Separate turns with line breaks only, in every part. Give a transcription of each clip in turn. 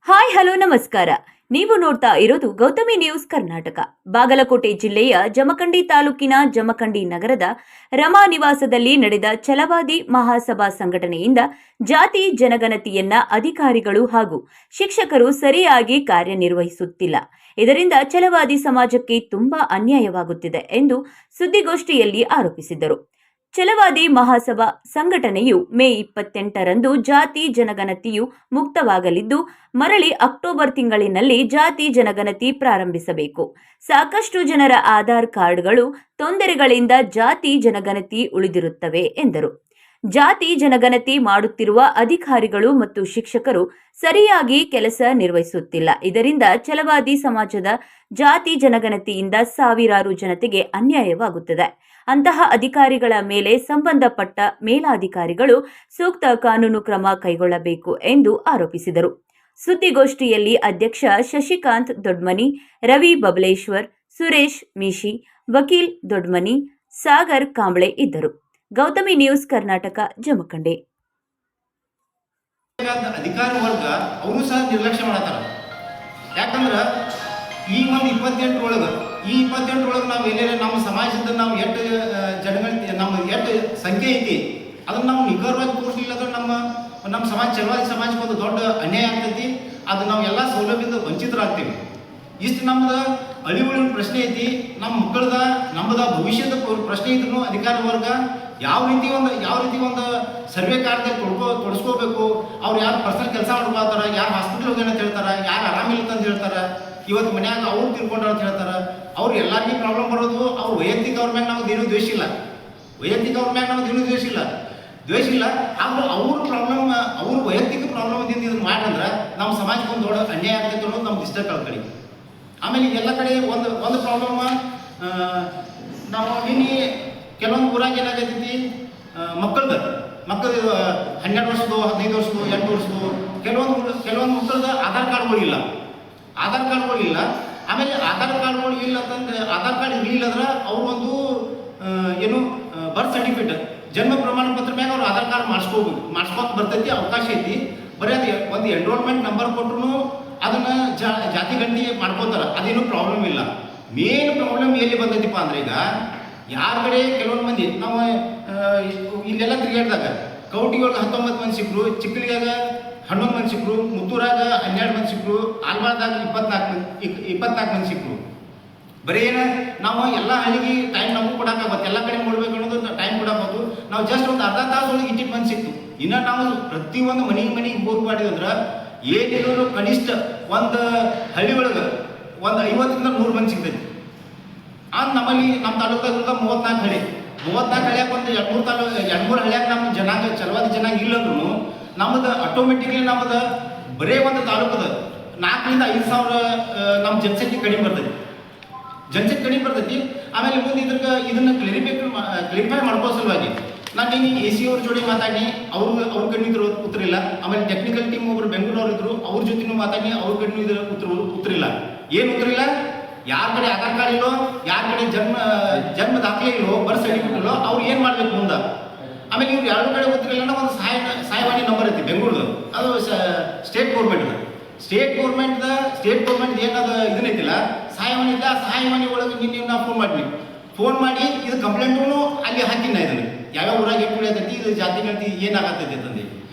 Hi hello ನಮಸ್ಕಾರ. ನೀವು ನೋಡ್ತಾ ಇರೋದು ಗೌತಮಿ ನ್ಯೂಸ್ ಕರ್ನಾಟಕ. ಬಾಗಲಕೋಟೆ ಜಿಲ್ಲೆಯ ಜಮಖಂಡಿ ತಾಲೂಕಿನ ಜಮಖಂಡಿ ನಗರದ ರಮಾ ನಿವಾಸದಲ್ಲಿ ನಡೆದ ಛಲವಾದಿ ಮಹಾಸಭಾ ಸಂಘಟನೆಯಿಂದ ಜಾತಿ ಜನಗಣತಿಯನ್ನ ಅಧಿಕಾರಿಗಳು ಹಾಗೂ ಶಿಕ್ಷಕರು ಸರಿಯಾಗಿ ಕಾರ್ಯನಿರ್ವಹಿಸುತ್ತಿಲ್ಲ. ಇದರಿಂದ ಛಲವಾದಿ ಸಮಾಜಕ್ಕೆ ತುಂಬಾ ಅನ್ಯಾಯವಾಗುತ್ತಿದೆ ಎಂದು ಸುದ್ದಿಗೋಷ್ಠಿಯಲ್ಲಿ ಆರೋಪಿಸಿದರು. ಛಲವಾದಿ ಮಹಾಸಭಾ ಸಂಘಟನೆಯು ಮೇ 28ರಂದು ಜಾತಿ ಜನಗಣತಿಯು ಮುಕ್ತವಾಗಲಿದ್ದು, ಮರಳಿ ಅಕ್ಟೋಬರ್ ತಿಂಗಳಿನಲ್ಲಿ ಜಾತಿ ಜನಗಣತಿ ಪ್ರಾರಂಭಿಸಬೇಕು. ಸಾಕಷ್ಟು ಜನರ ಆಧಾರ್ ಕಾರ್ಡ್ಗಳು ತೊಂದರೆಗಳಿಂದ ಜಾತಿ ಜನಗಣತಿ ಉಳಿದಿರುತ್ತವೆ ಎಂದರು. ಜಾತಿ ಜನಗಣತಿ ಮಾಡುತ್ತಿರುವ ಅಧಿಕಾರಿಗಳು ಮತ್ತು ಶಿಕ್ಷಕರು ಸರಿಯಾಗಿ ಕೆಲಸ ನಿರ್ವಹಿಸುತ್ತಿಲ್ಲ. ಇದರಿಂದ ಛಲವಾದಿ ಸಮಾಜದ ಜಾತಿ ಜನಗಣತಿಯಿಂದ ಸಾವಿರಾರು ಜನತೆಗೆ ಅನ್ಯಾಯವಾಗುತ್ತದೆ. ಅಂತಹ ಅಧಿಕಾರಿಗಳ ಮೇಲೆ ಸಂಬಂಧಪಟ್ಟ ಮೇಲಾಧಿಕಾರಿಗಳು ಸೂಕ್ತ ಕಾನೂನು ಕ್ರಮ ಕೈಗೊಳ್ಳಬೇಕು ಎಂದು ಆರೋಪಿಸಿದರು. ಸುದ್ದಿಗೋಷ್ಠಿಯಲ್ಲಿ ಅಧ್ಯಕ್ಷ ಶಶಿಕಾಂತ್ ದೊಡ್ಮನಿ, ರವಿ ಬಬಲೇಶ್ವರ್, ಸುರೇಶ್ ಮೀಶಿ, ವಕೀಲ್ ದೊಡ್ಮನಿ, ಸಾಗರ್ ಕಾಂಬ್ಳೆ ಇದ್ದರು. ಗೌತಮಿ ನ್ಯೂಸ್ ಕರ್ನಾಟಕ, ಜಮಖಂಡಿ.
ಅಧಿಕಾರ ವರ್ಗ ಅವರು ಸಹ ನಿರ್ಲಕ್ಷ್ಯ ಮಾಡತ್ತಾರ. ಯಾಕಂದ್ರೆ ಈ ಒಂದು 28 ನಾವು ಎಲ್ಲೇ ನಮ್ಮ ಸಮಾಜದ ನಾವು ಎಷ್ಟು ಜನಗಣತಿ ನಮ್ಮ ಎಷ್ಟು ಸಂಖ್ಯೆ ಐತಿ ಅದನ್ನ ನಾವು ನಿಖರವಾಗಿ ತೋರಿಸಲಿಲ್ಲ ಅಂದ್ರೆ ನಮ್ಮ ಸಮಾಜ ಛಲವಾದಿ ಸಮಾಜಕ್ಕೆ ಒಂದು ದೊಡ್ಡ ಅನ್ಯಾಯ ಆಗ್ತೈತಿ. ಅದು ನಾವು ಎಲ್ಲ ಸೌಲಭ್ಯದಿಂದ ವಂಚಿತರಾಗ್ತೀವಿ. ಇಷ್ಟು ನಮ್ದು ಅಳಿವುಳಿನ ಪ್ರಶ್ನೆ ಐತಿ, ನಮ್ಮ ಮಕ್ಕಳದ ನಮ್ಮದ ಭವಿಷ್ಯದ ಪ್ರಶ್ನೆ ಇದ್ರು ಅಧಿಕಾರ ವರ್ಗ ಯಾವ ರೀತಿ ಒಂದು ಸರ್ವೆ ಕಾರ್ಯದಲ್ಲಿ ತೊಡಸ್ಕೋಬೇಕು, ಅವ್ರು ಯಾರು ಪರ್ಸನಲ್ ಕೆಲಸ ಮಾಡ್ಕೊಳ್ತಾರ, ಯಾರು ಹಾಸ್ಪಿಟಲ್ ಹೋಗಿ ಅಂತ ಹೇಳ್ತಾರ, ಯಾರು ಆರಾಮಿಲ್ಲ ಅಂತ ಹೇಳ್ತಾರ, ಇವತ್ತು ಮನ್ಯಾಗ ಅವ್ರು ತಿಳ್ಕೊಂಡ್ರ ಅಂತ ಹೇಳ್ತಾರ. ಅವ್ರು ಎಲ್ಲರಿಗೂ ಪ್ರಾಬ್ಲಮ್ ಬರೋದು ಅವ್ರ ವೈಯಕ್ತಿಕ ಅವ್ರ ಮ್ಯಾಗ ನಮ್ದು ಏನೂ ದ್ವೇಷ ಇಲ್ಲ, ದ್ವೇಷ ಇಲ್ಲ. ಆದ್ರೆ ಅವ್ರ ವೈಯಕ್ತಿಕ ಪ್ರಾಬ್ಲಮ್ದಿಂದ ಇದನ್ನು ಮಾಡ್ರಂದ್ರೆ ನಮ್ಮ ಸಮಾಜಕ್ಕೆ ಒಂದು ದೊಡ್ಡ ಅನ್ಯಾಯ ಆಗ್ತೈತೆ ಅನ್ನೋದು ನಮ್ಗೆ ಇಷ್ಟ ಕಡೆ. ಆಮೇಲೆ ಎಲ್ಲ ಕಡೆ ಒಂದು ಪ್ರಾಬ್ಲಮ್, ನಾವು ನಿನ್ನೆ ಕೆಲವೊಂದು ಊರಾಗ ಏನಾಗೈತಿ, ಮಕ್ಕಳದು 12 ವರ್ಷದ್ದು, 15 ವರ್ಷದ್ದು, 8 ವರ್ಷದ್ದು ಕೆಲವೊಂದು ಮಕ್ಕಳದ ಆಧಾರ್ ಕಾರ್ಡ್ಗಳಿಲ್ಲ. ಆಮೇಲೆ ಆಧಾರ್ ಕಾರ್ಡ್ಗಳು ಇಲ್ಲ ಅಂತಂದ್ರೆ ಆಧಾರ್ ಕಾರ್ಡ್ ಇರಲಿಲ್ಲ ಅಂದ್ರೆ ಅವ್ರು ಒಂದು ಏನು ಬರ್ತ್ ಸರ್ಟಿಫಿಕೇಟ್ ಜನ್ಮ ಪ್ರಮಾಣ ಪತ್ರ ಮ್ಯಾಗ ಅವ್ರು ಆಧಾರ್ ಕಾರ್ಡ್ ಮಾಡಿಸ್ಕೋಕ್ ಬರ್ತೈತಿ, ಅವಕಾಶ ಐತಿ. ಬರೀ ಅದು ಒಂದು ಎನ್ರೋಲ್ಮೆಂಟ್ ನಂಬರ್ ಕೊಟ್ಟರು ಅದನ್ನ ಜಾತಿ ಗಣತಿ ಮಾಡ್ಕೋತಾರ, ಅದೇನು ಪ್ರಾಬ್ಲಮ್ ಇಲ್ಲ. ಮೇನ್ ಪ್ರಾಬ್ಲಮ್ ಎಲ್ಲಿ ಬಂದೈತಿಪ್ಪ ಅಂದ್ರೆ ಈಗ ಯಾರ ಕಡೆ ಕೆಲವೊಂದು ಮಂದಿ ನಾವು ಇಲ್ಲೆಲ್ಲ ತಿರುಗಾಡಿದಾಗ ಕೌಟಿಯೊಳಗೆ 19 ಮಂದಿ ಸಿಕ್ಕರು, ಚಿಕ್ಕಲಿಗಾಗ 11 ಮಂದಿ ಸಿಕ್ಕರು, ಮುತ್ತೂರಾಗ 12 ಮಂದಿ ಸಿಕ್ಕರು, ಆಲ್ವಾಳದಾಗ 24 ಮಂದಿ ಸಿಕ್ಕರು. ಬರೀ ನಾವು ಎಲ್ಲ ಹಳ್ಳಿಗೆ ಟೈಮ್ ನಮಗೂ ಕೊಡೋಕ್ಕಾಗತ್ತೆ, ಎಲ್ಲ ಕಡೆ ನೋಡ್ಬೇಕು ಅನ್ನೋದು ಟೈಮ್ ಕೊಡೋದು. ನಾವು ಜಸ್ಟ್ ಒಂದು ಅರ್ಧ ತಾಸು ಒಳಗೆ ಇಟ್ಟಿಟ್ಟು ಮಂದಿ ಸಿಕ್ತು. ಇನ್ನು ನಾವು ಪ್ರತಿಯೊಂದು ಮನೆಗೆ ಬೋರ್ ಮಾಡಿದಂದ್ರೆ ಏನಿರೋರು ಕನಿಷ್ಠ ಒಂದು ಹಳ್ಳಿ ಒಳಗೆ ಒಂದು 50ರಿಂದ 100 ಮಂದಿ ಸಿಗ್ತೈತಿ. ನಮ್ಮಲ್ಲಿ ನಮ್ಮ ತಾಲೂಕಾಗ 34 ಹಳ್ಳಿ ಯಾಕೆ ಒಂದು 2-3 ಹಳ್ಳಿಯಾಗ ನಮ್ಮ ಜನಾಂಗ ಛಲವಾದಿ ಜನಾಂಗ ಇಲ್ಲಂದ್ರೂ ನಮ್ಮದು ಆಟೋಮೆಟಿಕ್ಲಿ ನಮ್ಮದು ಬರೇ ಒಂದು ತಾಲೂಕದ 4ರಿಂದ 5 ಸಾವಿರ ನಮ್ಮ ಜನಸಂಖ್ಯೆ ಕಡಿಮೆ ಬರ್ತೈತಿ. ಆಮೇಲೆ ಮುಂದೆ ಇದನ್ನು ಕ್ಲಿರಿಫೈ ಮಾಡ್ಕೋ ಸಲುವಾಗಿ ನಾನು ನೀನು AC ಅವ್ರ ಜೋಡಿ ಮಾತಾಡಿ ಅವ್ರ ಕಣ್ಣಿದ್ರು ಉತ್ತರ ಇಲ್ಲ. ಆಮೇಲೆ ಟೆಕ್ನಿಕಲ್ ಟೀಮ್ ಒಬ್ರು ಬೆಂಗಳೂರವ್ರು ಇದ್ರು, ಅವ್ರ ಜೊತೆನೂ ಮಾತಾಡಿ ಅವ್ರ ಕಣ್ಣು ಇದ್ರ ಉತ್ತರ ಇಲ್ಲ. ಏನು ಉತ್ತರ ಇಲ್ಲ? ಯಾರ ಕಡೆ ಆಧಾರ್ ಕಾರ್ಡ್ ಇಲ್ಲೋ, ಯಾರ ಕಡೆ ಜನ್ಮ ದಾಖಲೆ ಇಲ್ಲೋ, ಬರ್ತ್ ಸರ್ಟಿಫಿಕೇಟ್ ಇಲ್ಲೋ, ಅವ್ರು ಏನು ಮಾಡ್ಬೇಕು ಮುಂದೆ. ಆಮೇಲೆ ಇವ್ರು ಎರಡು ಕಡೆ ಉತ್ತರ ಇಲ್ಲ. ಒಂದು ಸಹಾಯವಾಣಿ ನಂಬರ್ ಐತಿ ಬೆಂಗಳೂರು, ಅದು ಸ್ಟೇಟ್ ಗೌರ್ಮೆಂಟ್ ಏನದು ಇದನ್ನೈತಿಲ್ಲ ಸಹಾಯವಾಣಿ ಇಲ್ಲ. ಸಹಾಯವಾಣಿ ಒಳಗೆ ನಿನ್ನೆ ನಾವು ಫೋನ್ ಮಾಡಿ ಇದು ಕಂಪ್ಲೇಂಟು ಅಲ್ಲಿ ಹಾಕಿನ ಇದನ್ನು ಯಾವ್ಯಾವ ಊರಾಗ ಎಷ್ಟು ಉಳಿಯತೈತಿ, ಇದು ಜಾತಿ ಗಣತಿ ಏನಾಗತ್ತೈತಿ ಅಂತಂದು.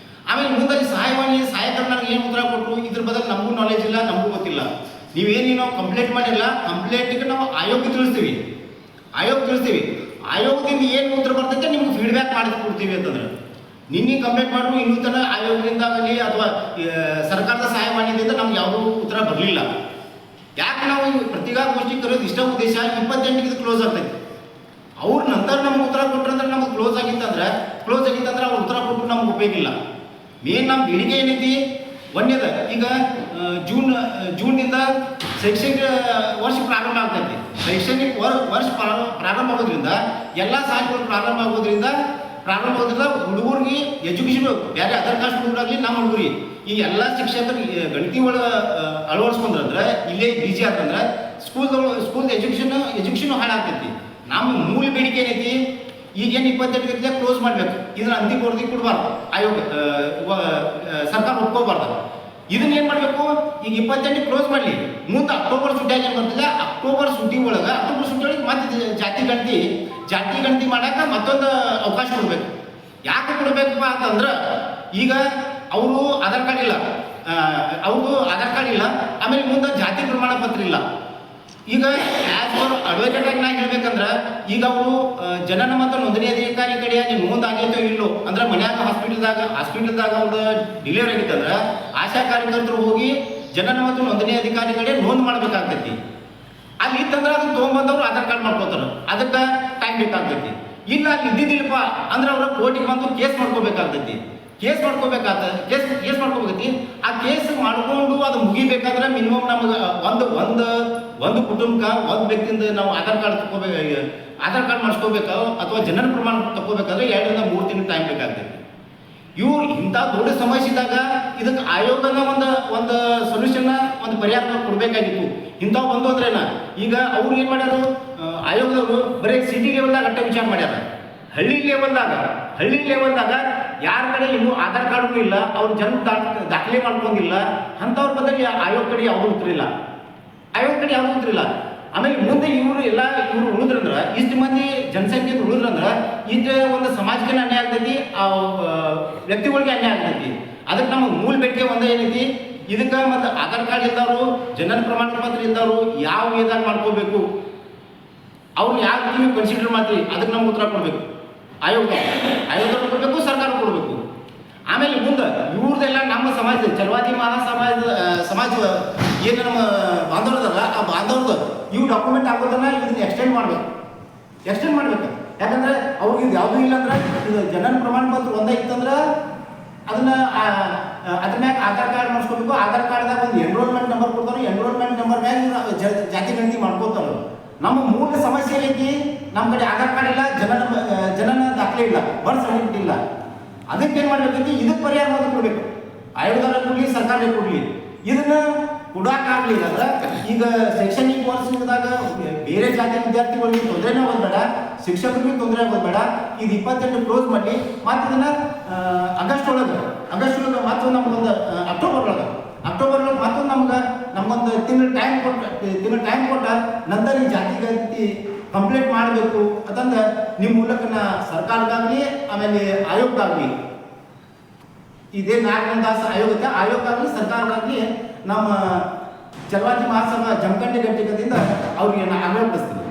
ಆಮೇಲೆ ಮುಂದೆ ಸಹಾಯವಾಣಿ ಸಹಾಯಕರು ನನಗೆ ಏನು ಉತ್ತರ ಕೊಟ್ಟರು, ಇದ್ರ ಬದಲು ನಮಗೂ ನಾಲೆಜ್ ಇಲ್ಲ, ನಮಗೂ ಗೊತ್ತಿಲ್ಲ. ನೀವೇನೇನೋ ಕಂಪ್ಲೇಂಟ್ ಮಾಡಿಲ್ಲ, ಕಂಪ್ಲೇಂಟಿಗೆ ನಾವು ಆಯೋಗಕ್ಕೆ ತಿಳಿಸ್ತೀವಿ. ಆಯೋಗದಿಂದ ಏನು ಉತ್ತರ ಬರ್ತೈತೆ ನಿಮ್ಗೆ ಫೀಡ್ಬ್ಯಾಕ್ ಮಾಡಿ ಕೊಡ್ತೀವಿ ಅಂತಂದ್ರೆ ನಿನ್ನೆ ಕಂಪ್ಲೇಂಟ್ ಮಾಡಿದ್ರು ಇನ್ನೂ ತನಕ ಆಯೋಗದಿಂದ ಆಗಲಿ ಅಥವಾ ಸರ್ಕಾರದ ಸಹಾಯವಾಣಿಯಿಂದ ನಮ್ಗೆ ಯಾವುದೂ ಉತ್ತರ ಬರಲಿಲ್ಲ. ಯಾಕೆ ನಾವು ಪತ್ರಿಕಾಗೋಷ್ಠಿ ಕರೆಯೋದು ಇಷ್ಟ ಉದ್ದೇಶ, 28ಕ್ಕೆ ಇದು ಕ್ಲೋಸ್ ಆಗ್ತೈತಿ. ಅವ್ರ ನಂತರ ನಮ್ಗೆ ಉತ್ತರ ಕೊಟ್ಟರಂದ್ರೆ ನಮ್ಗೆ ಕ್ಲೋಸ್ ಆಗಿತ್ತಂದ್ರೆ ಅವ್ರು ಉತ್ತರ ಕೊಟ್ಟರು ನಮ್ಗೆ ಉಪಯೋಗ ಇಲ್ಲ. ಮೇನ್ ನಮ್ಮ ಬೇಡಿಕೆ ಏನೈತಿ, ಒಂದೇದ ಈಗ ಜೂನ್ನಿಂದ ಶೈಕ್ಷಣಿಕ ವರ್ಷ ಪ್ರಾರಂಭ ಆಗ್ತೈತಿ. ಶೈಕ್ಷಣಿಕ ವರ್ಷ ಪ್ರಾರಂಭ ಆಗೋದ್ರಿಂದ ಎಲ್ಲ ಶಾಲೆಗಳು ಪ್ರಾರಂಭ ಆಗೋದ್ರಿಂದ ಹುಡುಗರಿಗೆ ಎಜುಕೇಷನ್ ಬೇರೆ ಅದರ್ ಕಾಸ್ಟ್ ಹುಡುಗರಾಗಲಿ ನಮ್ಮ ಹುಡುಗರಿ ಈ ಎಲ್ಲ ಶಿಕ್ಷಕರು ಗಣತಿ ಒಳಗೆ ಅಳವಡಿಸ್ಕೊಂಡ್ರಂದ್ರೆ ಇಲ್ಲೇ ಬಿಜಿ ಆಗ್ತಂದ್ರೆ ಸ್ಕೂಲ್ ಎಜುಕೇಷನ್ ಹಾಳಾಗ್ತೈತಿ. ನಮ್ಮ ಮೂಲ ಬೇಡಿಕೆ ಏನೈತಿ, ಈಗೇನು 28 ಗಂಟೆ ಕ್ಲೋಸ್ ಮಾಡಬೇಕು, ಇದನ್ನ ಅಂತಿಮ ವರದಿ ಕೊಡಬಾರ್ದು, ಆಯೋಗ ಸರ್ಕಾರ ಒಪ್ಕೋಬಾರ್ದು. ಇದನ್ನ ಏನು ಮಾಡಬೇಕು, ಮಾಡಬೇಕು ಈಗ 28 ಕ್ಲೋಸ್ ಮಾಡಲಿ, ಮುಂದೆ ಅಕ್ಟೋಬರ್ ಸುಟ್ಟಿ ಏನು ಬರ್ತಿಲ್ಲ, ಅಕ್ಟೋಬರ್ ಸುಟ್ಟಿ ಒಳಗೆ ಮತ್ತೆ ಜಾತಿ ಗಣತಿ ಮಾಡಕ್ಕೆ ಮತ್ತೊಂದು ಅವಕಾಶ ಕೊಡಬೇಕು. ಯಾಕೆ ಕೊಡಬೇಕಪ್ಪ ಅಂತಂದ್ರೆ ಈಗ ಅವರು ಆಧಾರ್ ಕಾರ್ಡ್ ಇಲ್ಲ, ಆಮೇಲೆ ಮುಂದೆ ಜಾತಿ ಪ್ರಮಾಣ ಪತ್ರ ಇಲ್ಲ. ಈಗ ಆಸ್ ಪರ್ ಅಡ್ವೊಕೇಟ್ ಆಗಿ ನಾ ಹೇಳ್ಬೇಕಂದ್ರೆ ಈಗ ಅವರು ಜನನ ಮತ್ತು ನೋಂದಣಿ ಅಧಿಕಾರಿ ಕಡೆಯಾಗಿ ನೋಂದ್ ಆಗೈತೋ ಇಲ್ಲೋ ಅಂದ್ರೆ ಮನ್ಯಾಗ ಹಾಸ್ಪಿಟಲ್ದಾಗ ಅವ್ರದ್ದು ಡಿಲಿವರಿ ಆಗಿತ್ತಂದ್ರೆ ಆಶಾ ಕಾರ್ಯಕರ್ತರು ಹೋಗಿ ಜನನ ಮತ್ತು ನೋಂದಣಿ ಅಧಿಕಾರಿ ಕಡೆ ನೋಂದ್ ಮಾಡ್ಬೇಕಾಗ್ತೈತಿ. ಅಲ್ಲಿ ಇತ್ತಂದ್ರೆ ಅದನ್ನ ತೊಗೊಂಬಂದವ್ರು ಆಧಾರ್ ಕಾರ್ಡ್ ಮಾಡ್ಕೋತಾರೆ, ಅದಕ್ಕೆ ಟೈಮ್ ಬೇಕಾಗ್ತೈತಿ. ಇಲ್ಲ ಅಲ್ಲಿ ಇದ್ದಿದ್ದಿಲ್ಲಪ್ಪ ಅಂದ್ರೆ ಅವ್ರ ಕೋರ್ಟಿಗೆ ಬಂದು ಕೇಸ್ ಮಾಡ್ಕೋಬೇಕಾಗ್ತೈತಿ. ಕೇಸ್ ಮಾಡ್ಕೋಬೇಕೈತಿ. ಆ ಕೇಸ್ ಮಾಡ್ಕೊಂಡು ಅದು ಮುಗಿಬೇಕಾದ್ರೆ ಮಿನಿಮಮ್ ನಮ್ಗೆ ಒಂದು ಕುಟುಂಬಕ್ಕೆ ಒಂದು ವ್ಯಕ್ತಿಯಿಂದ ನಾವು ಆಧಾರ್ ಕಾರ್ಡ್ ಮಾಡಿಸ್ಕೋಬೇಕು ಅಥವಾ ಜನನ ಪ್ರಮಾಣ ತಗೋಬೇಕಾದ್ರೆ 2 ರಿಂದ 3 ತಿಂಗಳು ಟೈಮ್ ಬೇಕಾಗ್ತೈತಿ. ಇವ್ರು ಇಂಥ ದೊಡ್ಡ ಸಮಸ್ಯೆ ಇದ್ದಾಗ ಇದಕ್ಕೆ ಆಯೋಗನ ಒಂದು ಸೊಲ್ಯೂಷನ್ ಒಂದು ಪರಿಹಾರ ಕೊಡಬೇಕಾಗಿತ್ತು. ಇಂಥವು ಬಂದು ಅಂದ್ರೇನ ಈಗ ಅವ್ರು ಏನು ಮಾಡ್ಯಾರು, ಆಯೋಗದವರು ಬರೀ ಸಿಟಿ ಲೆವೆಲ್ದಾಗ ಅಟ್ಟ ವಿಚಾರ ಮಾಡ್ಯಾರ. ಹಳ್ಳಿ ಲೆವೆಲ್ದಾಗ ಯಾರ ಕಡೆ ಇನ್ನೂ ಆಧಾರ್ ಕಾರ್ಡ್ಗಳು ಇಲ್ಲ, ಅವ್ರ ಜನ್ಮ ದಾಖಲೆ ಮಾಡ್ಕೊಂಡಿಲ್ಲ, ಅಂಥವ್ರ ಬದಲು ಆಯೋಗ ಕಡೆ ಯಾವುದೂ ಉತ್ತರಿಲ್ಲ. ಆಮೇಲೆ ಮುಂದೆ ಇವರು ಉಳಿದ್ರಂದ್ರೆ ಇಷ್ಟು ಮಂದಿ ಜನಸಂಖ್ಯೆ ಉಳಿದ್ರಂದ್ರೆ ಇಷ್ಟು ಒಂದು ಸಮಾಜಕ್ಕೆ ಅನ್ಯಾಯ ಆಗ್ತೈತಿ, ಆ ವ್ಯಕ್ತಿಗಳಿಗೆ ಅನ್ಯಾಯ ಆಗ್ತೈತಿ. ಅದಕ್ಕೆ ನಮ್ಮ ಮೂಲ ಬೇಡಿಕೆ ಒಂದೇ ಏನೈತಿ, ಇದಕ್ಕೆ ಮತ್ತು ಆಧಾರ್ ಕಾರ್ಡ್ ಇದ್ದವರು ಜನನ ಪ್ರಮಾಣ ಪತ್ರ ಇದ್ದವರು ಯಾವ ವೇದಾಗ ಮಾಡ್ಕೋಬೇಕು, ಅವ್ರು ಯಾವ ರೀತಿ ನೀವು ಕನ್ಸಿಡರ್ ಮಾಡ್ತೀವಿ ಅದಕ್ಕೆ ನಮ್ಗೆ ಉತ್ತರ ಕೊಡಬೇಕು. ಆಯೋಗದವ್ರು ಕೊಡಬೇಕು, ಸರ್ಕಾರ ಕೊಡಬೇಕು. ಆಮೇಲೆ ಮುಂದೆ ಇವ್ರದೆಲ್ಲ ನಮ್ಮ ಸಮಾಜ ಚಲವಾದಿ ಸಮಾಜ ಏನು ನಮ್ಮ ಬಾಂಧವ್ರದಲ್ಲ, ಆ ಬಾಂಧವ್ರದ್ದು ಇವು ಡಾಕ್ಯುಮೆಂಟ್ ಆಗೋದನ್ನ ಇದನ್ನ ಎಕ್ಸ್ಟೆಂಡ್ ಮಾಡಬೇಕು. ಯಾಕಂದ್ರೆ ಅವ್ರಿಗೆ ಇದು ಯಾವುದೂ ಇಲ್ಲ ಅಂದ್ರೆ ಇದು ಜನನ ಪ್ರಮಾಣ ಪತ್ರ ಒಂದೇ ಇತ್ತಂದ್ರೆ ಅದನ್ನ ಅದ್ರ ಮ್ಯಾಗ ಆಧಾರ್ ಕಾರ್ಡ್ ಮಾಡಿಸ್ಕೋಬೇಕು. ಆಧಾರ್ ಕಾರ್ಡ್ದಾಗ ಒಂದು ಎನ್ರೋಲ್ಮೆಂಟ್ ನಂಬರ್ ಕೊಡ್ತಾರೆ, ಎನ್ರೋಲ್ಮೆಂಟ್ ನಂಬರ್ ಮ್ಯಾಗ ಜಾತಿ ಗಣತಿ ಮಾಡ್ಕೋತಾರೆ. ನಮ್ಮ ಮೂಲ ಸಮಸ್ಯೆ ಏನೈತಿ, ನಮ್ಮ ಕಡೆ ಆಧಾರ್ ಕಾರ್ಡ್ ಇಲ್ಲ, ಜನನ ದಾಖಲೆ ಇಲ್ಲ, ಬರ್ತ್ ಸರ್ಟಿಫಿಕೇಟ್ ಇಲ್ಲ. ಅದಕ್ಕೆ ಏನು ಮಾಡ್ಬೇಕೈತಿ, ಇದಕ್ಕೆ ಪರಿಹಾರ ಮಾಡೋದು ಕೊಡಬೇಕು. ಆಯೋಗದವ್ರ ಕೊಡಲಿ, ಸರ್ಕಾರ ಕೊಡಲಿ. ಇದನ್ನ ಕೊಡೋಕ್ಕಾಗಲಿಲ್ಲ ಅಂದ್ರೆ ಈಗ ಶೈಕ್ಷಣಿಕ ವರ್ಷದಾಗ ಬೇರೆ ಜಾತಿ ವಿದ್ಯಾರ್ಥಿಗಳಿಗೆ ತೊಂದರೆನೇ ಆಗೋದು ಬೇಡ, ಶಿಕ್ಷಕರಿಗೂ ತೊಂದರೆ ಆಗೋದು ಬೇಡ. ಇದು 28 ಕ್ಲೋಸ್ ಮಾಡಿ ಮತ್ತೆ ಇದನ್ನ ಆಗಸ್ಟ್ ಒಳಗೆ ಮತ್ತೆ ನಮಗೊಂದು ಅಕ್ಟೋಬರ್ ಒಳಗೆ ಮತ್ತೊಂದು ನಮಗೊಂದು ತಿಂಗಳು ಟೈಮ್ ಕೊಟ್ಟ ನಂತರ ಈ ಜಾತಿ ಗಣತಿ ಕಂಪ್ಲೀಟ್ ಮಾಡಬೇಕು ಅಂತಂದ್ರೆ ನಿಮ್ಮ ಮೂಲಕ ಸರ್ಕಾರಕ್ಕಾಗಲಿ ಆಮೇಲೆ ಆಯೋಗಕ್ಕಾಗಲಿ ಇದೇ ನಾರಾಯಣ ದಾಸ್ ಆಯೋಗಕ್ಕಾಗಲಿ ಸರ್ಕಾರಕ್ಕಾಗಲಿ ನಮ್ಮ ಚಲವಾದಿ ಮಹಾಸಭಾ ಜಮಖಂಡಿ ಘಟಕದಿಂದ ಅವ್ರಿಗೆ ನಾನು ಆಜ್ಞಾಪಿಸ್ತೀನಿ.